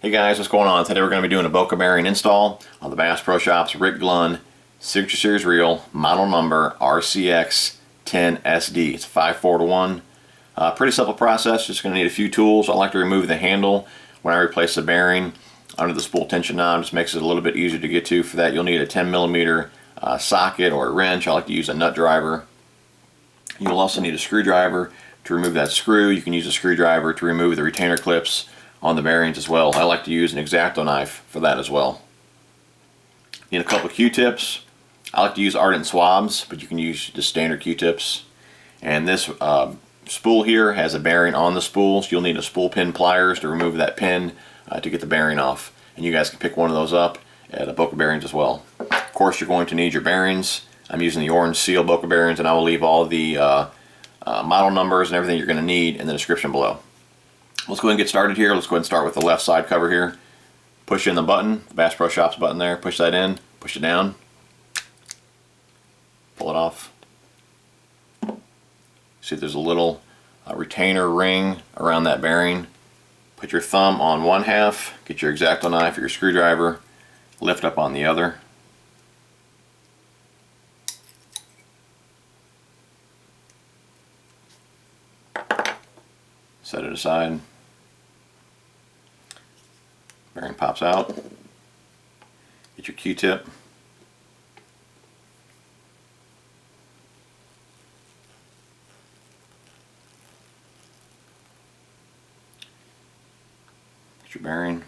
Hey guys, what's going on? Today we're going to be doing a Boca bearing install on the Bass Pro Shops Rick Clunn Signature Series reel, model number RCX10SD. It's a 5/4-to-1. Pretty simple process, just going to need a few tools. I like to remove the handle when I replace the bearing under the spool tension knob. Just makes it a little bit easier to get to. For that you'll need a 10mm socket or a wrench. I like to use a nut driver. You'll also need a screwdriver to remove that screw. You can use a screwdriver to remove the retainer clips on the bearings as well. I like to use an X-Acto knife for that as well. Need a couple of Q-tips. I like to use ardent swabs, but you can use just standard Q-tips. And this spool here has a bearing on the spool, so you'll need a spool pin pliers to remove that pin to get the bearing off. And you guys can pick one of those up at Boca Bearings as well. Of course, you're going to need your bearings. I'm using the orange seal Boca bearings, and I will leave all the model numbers and everything you're going to need in the description below. Let's go ahead and get started here. Let's go ahead and start with the left side cover here. Push in the button, the Bass Pro Shops button there. Push that in, push it down. Pull it off. See there's a little retainer ring around that bearing. Put your thumb on one half, get your X-Acto knife or your screwdriver, lift up on the other. Set it aside. Bearing pops out. Get your Q-tip. Get your bearing.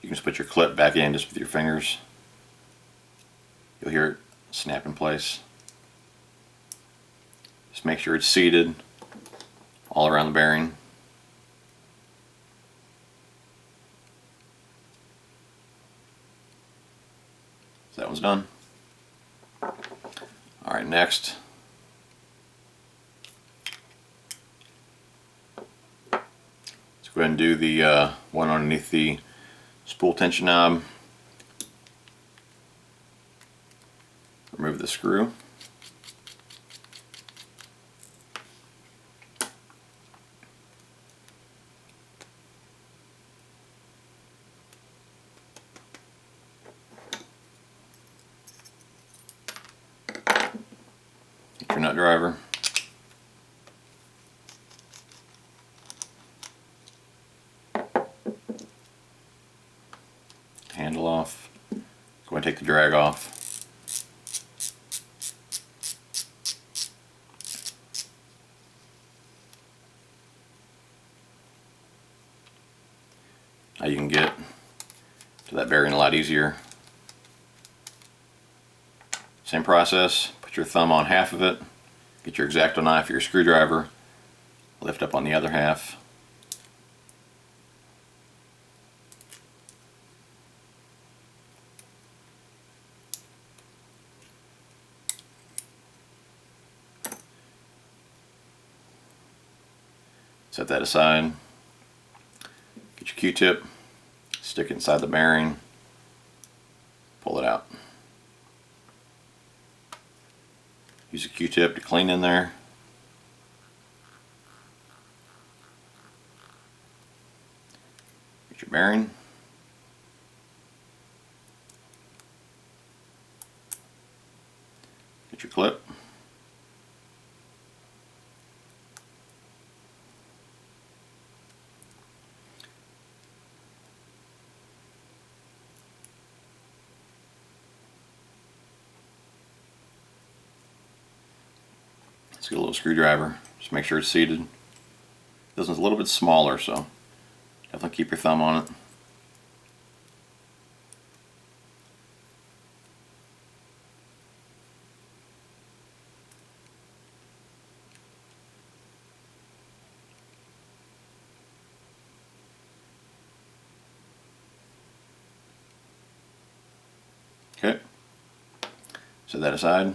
You can just put your clip back in just with your fingers. You'll hear it snap in place. Just make sure it's seated all around the bearing. So that one's done. Alright, next. Let's go ahead and do the one underneath the spool tension knob. Remove the screw. Get your nut driver. Handle off. Go ahead and take the drag off. Now you can get to that bearing a lot easier. Same process, put your thumb on half of it, get your X-Acto knife or your screwdriver, lift up on the other half. Set that aside. Get your Q-tip, stick it inside the bearing, pull it out. Use a Q-tip to clean in there. Get your bearing. Get your clip. Let's get a little screwdriver, just make sure it's seated. This one's a little bit smaller, so definitely keep your thumb on it. Okay, set that aside.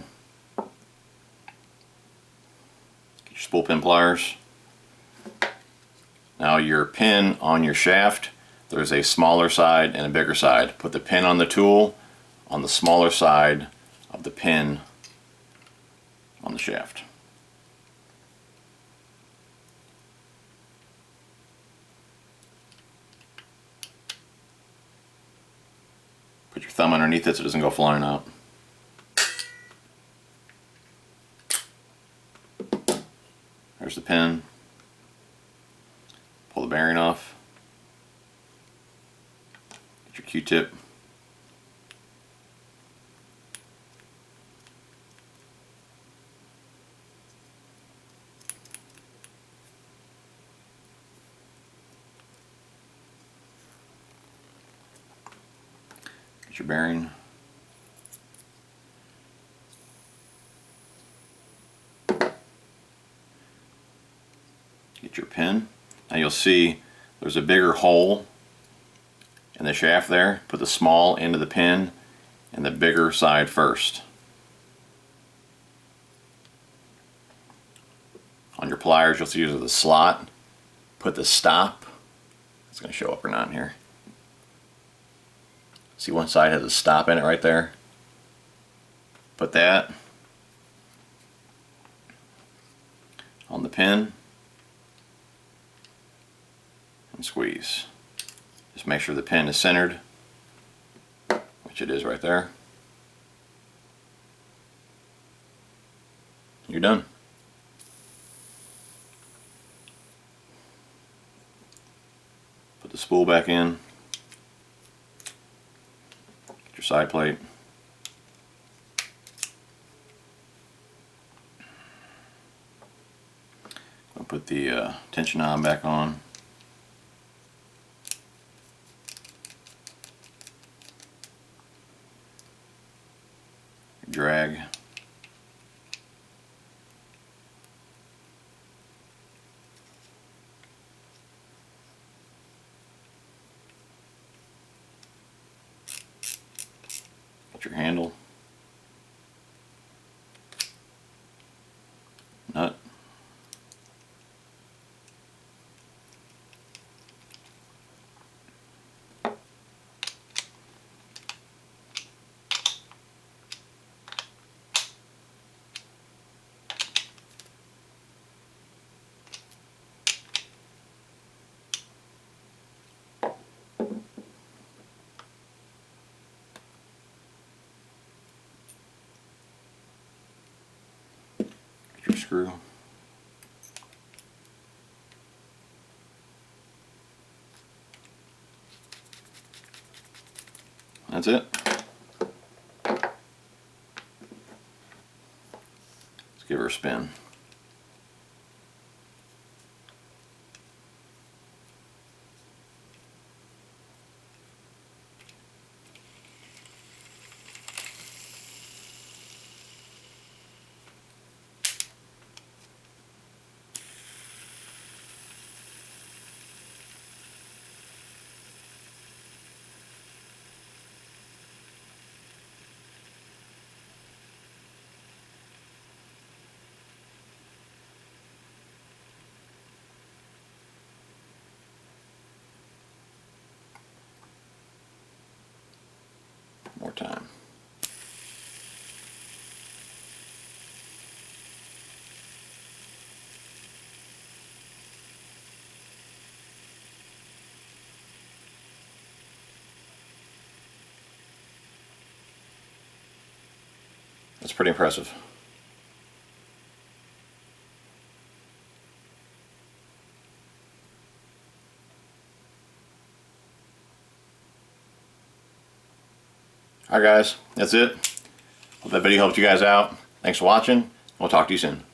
Spool pin pliers. Now your pin on your shaft, there's a smaller side and a bigger side. Put the pin on the tool on the smaller side of the pin on the shaft. underneath it so it doesn't go flying out. There's the pin. Pull the bearing off. Get your Q-tip. Get your bearing. Get your pin. Now you'll see there's a bigger hole in the shaft there. Put the small end of the pin and the bigger side first. On your pliers, you'll see there's the slot. Put the stop. It's going to show up or not in here. See, one side has a stop in it right there. Put that on the pin and squeeze. Just make sure the pin is centered, which it is right there. You're done. Put the spool back in. Get your side plate. I'll put the tension knob back on. Drag. Get your handle. Nut. Your screw. That's it. Let's give her a spin. More time. That's pretty impressive. Alright guys, that's it. Hope that video helped you guys out. Thanks for watching. We'll talk to you soon.